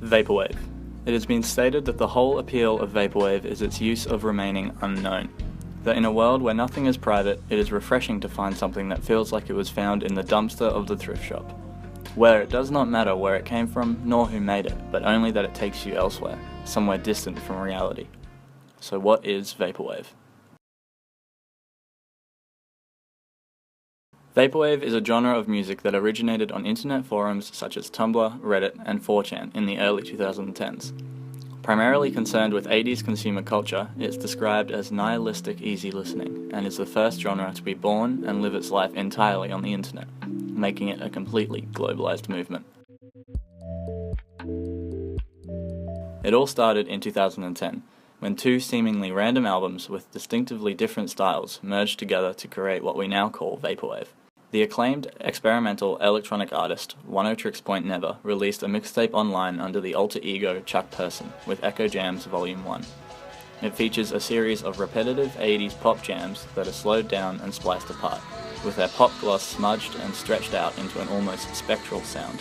Vaporwave. It has been stated that the whole appeal of Vaporwave is its use of remaining unknown. That in a world where nothing is private, it is refreshing to find something that feels like it was found in the dumpster of the thrift shop, where it does not matter where it came from nor who made it, but only that it takes you elsewhere, somewhere distant from reality. So what is Vaporwave? Vaporwave is a genre of music that originated on internet forums such as Tumblr, Reddit, and 4chan in the early 2010s. Primarily concerned with 80s consumer culture, it's described as nihilistic easy listening, and is the first genre to be born and live its life entirely on the internet, making it a completely globalized movement. It all started in 2010, when two seemingly random albums with distinctively different styles merged together to create what we now call Vaporwave. The acclaimed experimental electronic artist Oneohtrix Point Never released a mixtape online under the alter ego Chuck Person with Echo Jams Volume 1. It features a series of repetitive 80s pop jams that are slowed down and spliced apart, with their pop gloss smudged and stretched out into an almost spectral sound.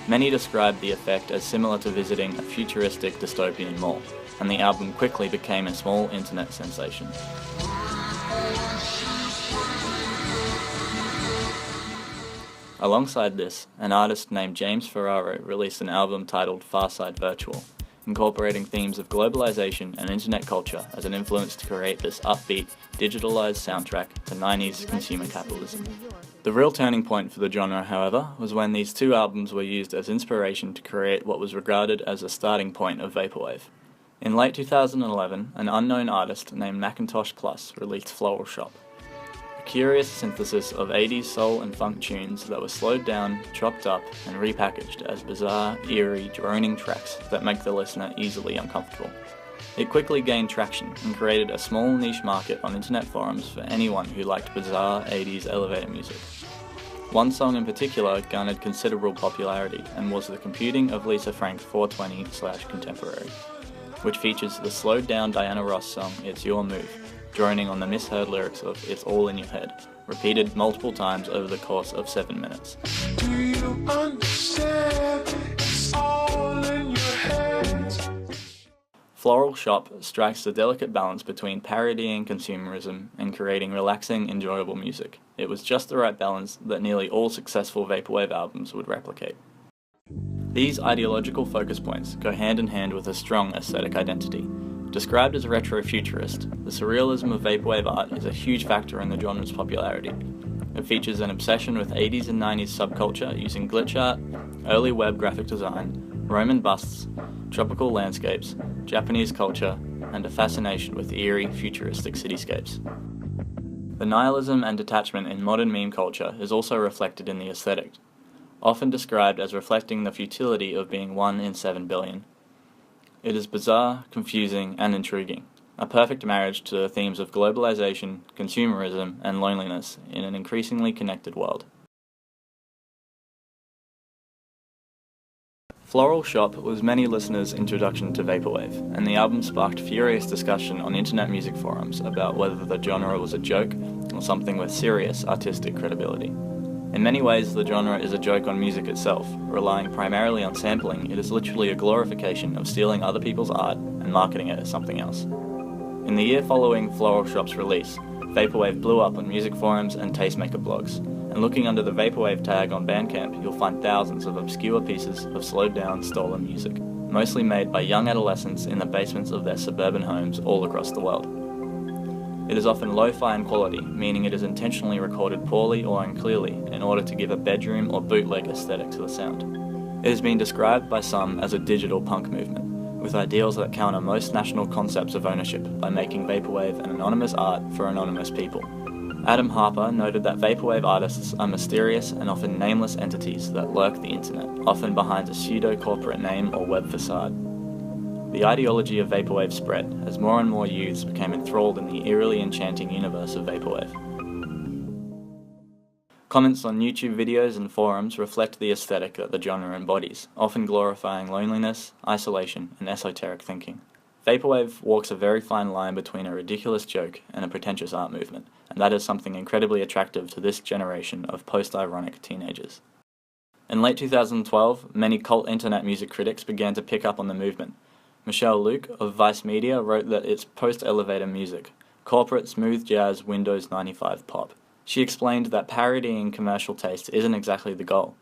Many described the effect as similar to visiting a futuristic dystopian mall, and the album quickly became a small internet sensation. Alongside this, an artist named James Ferraro released an album titled Farside Virtual, incorporating themes of globalization and internet culture as an influence to create this upbeat, digitalized soundtrack to 90s consumer capitalism. The real turning point for the genre, however, was when these two albums were used as inspiration to create what was regarded as a starting point of Vaporwave. In late 2011, an unknown artist named Macintosh Plus released Floral Shop, a curious synthesis of 80s soul and funk tunes that were slowed down, chopped up, and repackaged as bizarre, eerie, droning tracks that make the listener easily uncomfortable. It quickly gained traction and created a small niche market on internet forums for anyone who liked bizarre 80s elevator music. One song in particular garnered considerable popularity and was The Computing of Lisa Frank 420/Contemporary, which features the slowed down Diana Ross song It's Your Move, droning on the misheard lyrics of It's All in Your Head, repeated multiple times over the course of 7 minutes. Do you understand? It's all in your head. Floral Shop strikes the delicate balance between parodying consumerism and creating relaxing, enjoyable music. It was just the right balance that nearly all successful Vaporwave albums would replicate. These ideological focus points go hand in hand with a strong aesthetic identity. Described as retro-futurist, the surrealism of Vaporwave art is a huge factor in the genre's popularity. It features an obsession with 80s and 90s subculture using glitch art, early web graphic design, Roman busts, tropical landscapes, Japanese culture, and a fascination with eerie, futuristic cityscapes. The nihilism and detachment in modern meme culture is also reflected in the aesthetic, often described as reflecting the futility of being 1 in 7 billion. It is bizarre, confusing, and intriguing, a perfect marriage to the themes of globalization, consumerism, and loneliness in an increasingly connected world. Floral Shop was many listeners' introduction to Vaporwave, and the album sparked furious discussion on internet music forums about whether the genre was a joke or something with serious artistic credibility. In many ways, the genre is a joke on music itself. Relying primarily on sampling, it is literally a glorification of stealing other people's art and marketing it as something else. In the year following Floral Shop's release, Vaporwave blew up on music forums and tastemaker blogs, and looking under the Vaporwave tag on Bandcamp, you'll find thousands of obscure pieces of slowed down, stolen music, mostly made by young adolescents in the basements of their suburban homes all across the world. It is often lo-fi in quality, meaning it is intentionally recorded poorly or unclearly in order to give a bedroom or bootleg aesthetic to the sound. It has been described by some as a digital punk movement, with ideals that counter most national concepts of ownership by making Vaporwave an anonymous art for anonymous people. Adam Harper noted that Vaporwave artists are mysterious and often nameless entities that lurk the internet, often behind a pseudo-corporate name or web facade. The ideology of Vaporwave spread as more and more youths became enthralled in the eerily enchanting universe of Vaporwave. Comments on YouTube videos and forums reflect the aesthetic that the genre embodies, often glorifying loneliness, isolation, and esoteric thinking. Vaporwave walks a very fine line between a ridiculous joke and a pretentious art movement, and that is something incredibly attractive to this generation of post-ironic teenagers. In late 2012, many cult internet music critics began to pick up on the movement. Michelle Luke of Vice Media wrote that it's post-elevator music, corporate smooth jazz Windows 95 pop. She explained that parodying commercial taste isn't exactly the goal.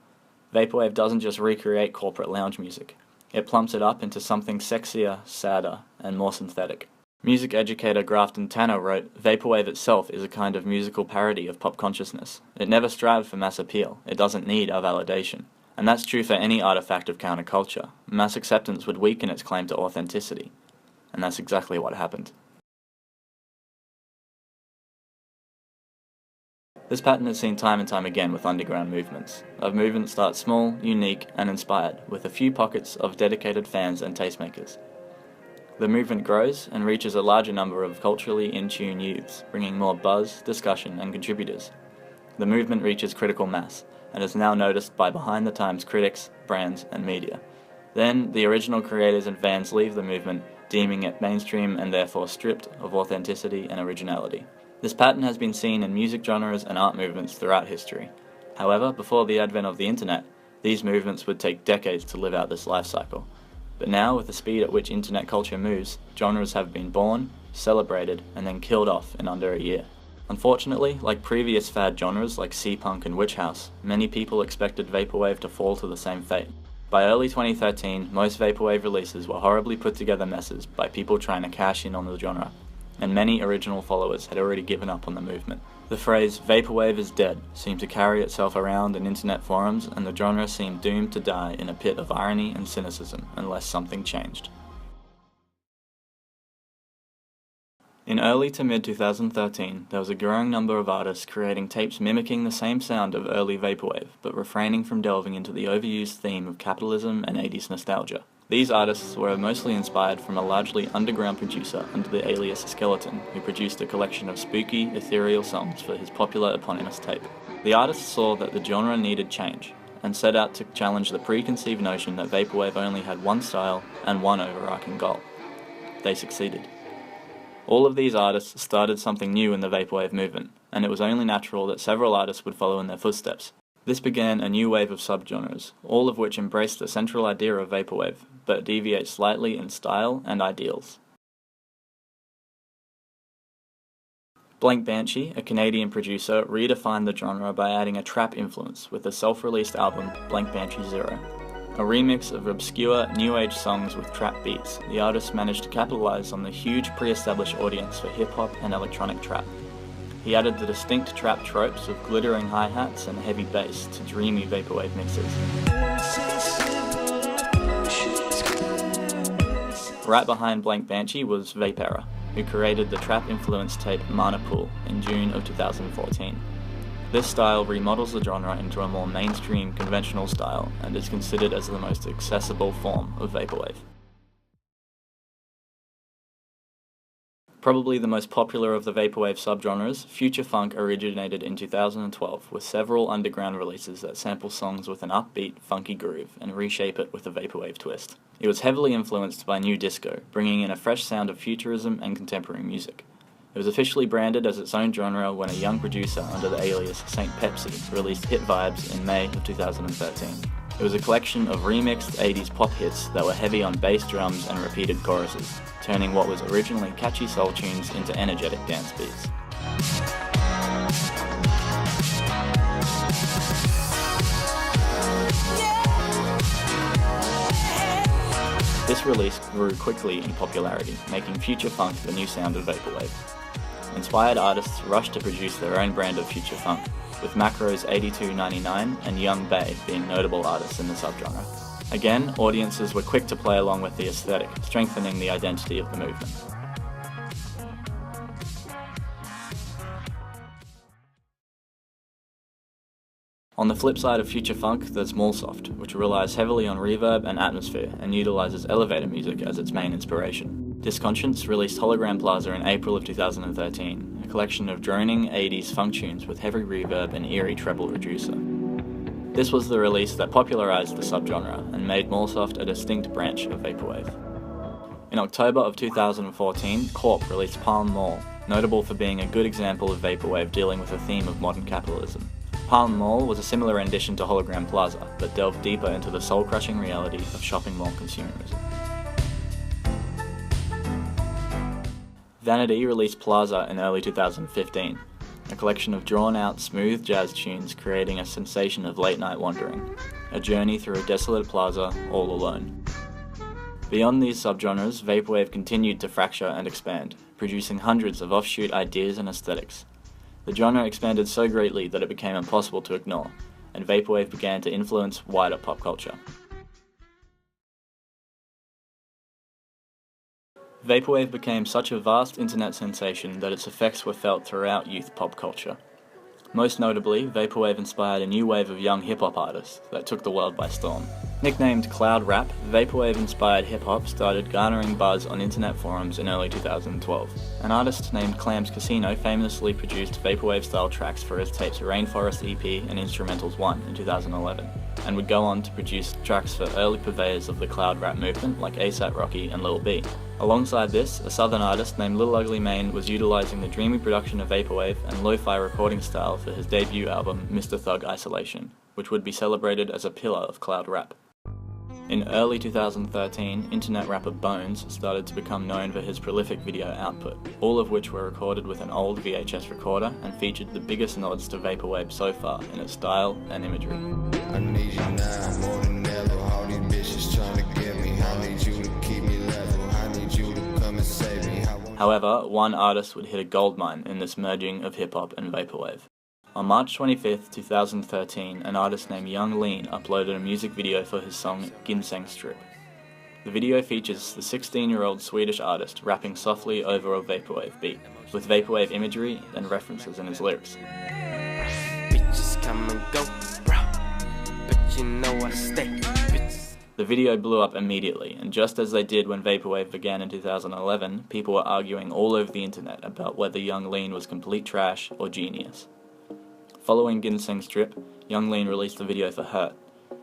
Vaporwave doesn't just recreate corporate lounge music. It plumps it up into something sexier, sadder, and more synthetic. Music educator Grafton Tanner wrote, "Vaporwave itself is a kind of musical parody of pop consciousness. It never strived for mass appeal. It doesn't need our validation." And that's true for any artifact of counterculture. Mass acceptance would weaken its claim to authenticity. And that's exactly what happened. This pattern is seen time and time again with underground movements. A movement starts small, unique, and inspired, with a few pockets of dedicated fans and tastemakers. The movement grows and reaches a larger number of culturally in-tune youths, bringing more buzz, discussion, and contributors. The movement reaches critical mass, and is now noticed by behind-the-times critics, brands, and media. Then, the original creators and fans leave the movement, deeming it mainstream and therefore stripped of authenticity and originality. This pattern has been seen in music genres and art movements throughout history. However, before the advent of the internet, these movements would take decades to live out this life cycle. But now, with the speed at which internet culture moves, genres have been born, celebrated, and then killed off in under a year. Unfortunately, like previous fad genres like sea-punk and witch house, many people expected Vaporwave to fall to the same fate. By early 2013, most Vaporwave releases were horribly put together messes by people trying to cash in on the genre, and many original followers had already given up on the movement. The phrase "Vaporwave is dead" seemed to carry itself around in internet forums, and the genre seemed doomed to die in a pit of irony and cynicism unless something changed. In early to mid-2013, there was a growing number of artists creating tapes mimicking the same sound of early Vaporwave, but refraining from delving into the overused theme of capitalism and 80s nostalgia. These artists were mostly inspired from a largely underground producer under the alias Skeleton, who produced a collection of spooky, ethereal songs for his popular eponymous tape. The artists saw that the genre needed change, and set out to challenge the preconceived notion that Vaporwave only had one style and one overarching goal. They succeeded. All of these artists started something new in the Vaporwave movement, and it was only natural that several artists would follow in their footsteps. This began a new wave of subgenres, all of which embraced the central idea of Vaporwave, but deviate slightly in style and ideals. Blank Banshee, a Canadian producer, redefined the genre by adding a trap influence with the self-released album Blank Banshee Zero. A remix of obscure new age songs with trap beats, the artist managed to capitalize on the huge pre-established audience for hip-hop and electronic trap. He added the distinct trap tropes of glittering hi-hats and heavy bass to dreamy Vaporwave mixes. Right behind Blank Banshee was Vapera, who created the trap-influenced tape Mana Pool in June of 2014. This style remodels the genre into a more mainstream, conventional style and is considered as the most accessible form of Vaporwave. Probably the most popular of the Vaporwave subgenres, future funk originated in 2012 with several underground releases that sample songs with an upbeat, funky groove and reshape it with a Vaporwave twist. It was heavily influenced by new disco, bringing in a fresh sound of futurism and contemporary music. It was officially branded as its own genre when a young producer under the alias Saint Pepsi released Hit Vibes in May of 2013. It was a collection of remixed 80s pop hits that were heavy on bass drums and repeated choruses, turning what was originally catchy soul tunes into energetic dance beats. This release grew quickly in popularity, making future funk the new sound of Vaporwave. Inspired artists rushed to produce their own brand of future funk, with Macro's 8299 and Young Bay being notable artists in the subgenre. Again, audiences were quick to play along with the aesthetic, strengthening the identity of the movement. On the flip side of future funk, there's Mallsoft, which relies heavily on reverb and atmosphere and utilizes elevator music as its main inspiration. Disconscience released Hologram Plaza in April of 2013, a collection of droning 80s funk tunes with heavy reverb and eerie treble reducer. This was the release that popularized the subgenre and made Mallsoft a distinct branch of Vaporwave. In October of 2014, Corp released Palm Mall, notable for being a good example of Vaporwave dealing with the theme of modern capitalism. Palm Mall was a similar rendition to Hologram Plaza, but delved deeper into the soul-crushing reality of shopping mall consumerism. Vanity released Plaza in early 2015, a collection of drawn-out, smooth jazz tunes creating a sensation of late-night wandering, a journey through a desolate plaza all alone. Beyond these subgenres, Vaporwave continued to fracture and expand, producing hundreds of offshoot ideas and aesthetics. The genre expanded so greatly that it became impossible to ignore, and Vaporwave began to influence wider pop culture. Vaporwave became such a vast internet sensation that its effects were felt throughout youth pop culture. Most notably, Vaporwave inspired a new wave of young hip-hop artists that took the world by storm. Nicknamed Cloud Rap, Vaporwave-inspired hip-hop started garnering buzz on internet forums in early 2012. An artist named Clams Casino famously produced Vaporwave-style tracks for his tapes Rainforest EP and Instrumentals 1 in 2011, and would go on to produce tracks for early purveyors of the Cloud Rap movement like A$AP Rocky and Lil B. Alongside this, a southern artist named Lil Ugly Mane was utilising the dreamy production of Vaporwave and lo-fi recording style for his debut album Mr. Thug Isolation, which would be celebrated as a pillar of cloud rap. In early 2013, internet rapper Bones started to become known for his prolific video output, all of which were recorded with an old VHS recorder and featured the biggest nods to Vaporwave so far in its style and imagery. I need you now more than ever. All these bitches trying to get me. I need you to keep me level. I need you to come and save me. However, one artist would hit a goldmine in this merging of hip-hop and Vaporwave. On March 25, 2013, an artist named Young Lean uploaded a music video for his song Ginseng Strip. The video features the 16-year-old Swedish artist rapping softly over a Vaporwave beat, with Vaporwave imagery and references in his lyrics. Bitches come and go, bro, but you know I stay. Bitches. The video blew up immediately, and just as they did when Vaporwave began in 2011, people were arguing all over the internet about whether Young Lean was complete trash or genius. Following Ginseng Strip, Young Lean released a video for Hurt.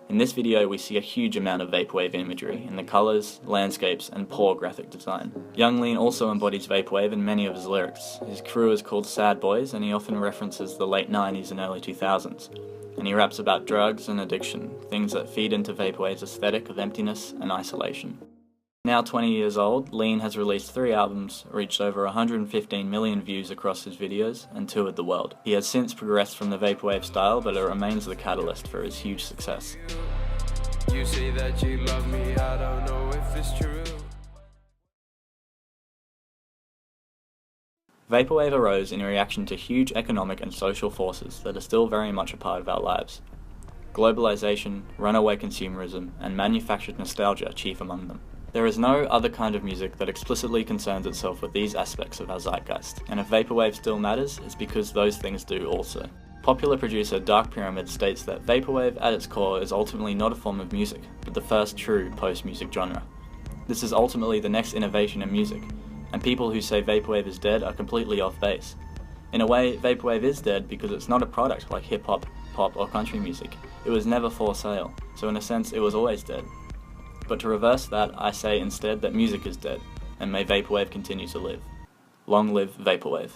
In this video we see a huge amount of Vaporwave imagery in the colours, landscapes and poor graphic design. Young Lean also embodies Vaporwave in many of his lyrics. His crew is called Sad Boys and he often references the late 90s and early 2000s. And he raps about drugs and addiction, things that feed into Vaporwave's aesthetic of emptiness and isolation. Now 20 years old, Lean has released 3 albums, reached over 115 million views across his videos, and toured the world. He has since progressed from the Vaporwave style, but it remains the catalyst for his huge success. You say that you love me, I don't know if it's true. Vaporwave arose in reaction to huge economic and social forces that are still very much a part of our lives. Globalization, runaway consumerism, and manufactured nostalgia chief among them. There is no other kind of music that explicitly concerns itself with these aspects of our zeitgeist, and if Vaporwave still matters, it's because those things do also. Popular producer Dark Pyramid states that Vaporwave at its core is ultimately not a form of music, but the first true post-music genre. This is ultimately the next innovation in music, and people who say Vaporwave is dead are completely off base. In a way, Vaporwave is dead because it's not a product like hip-hop, pop or country music. It was never for sale, so in a sense it was always dead. But to reverse that, I say instead that music is dead, and may Vaporwave continue to live. Long live Vaporwave.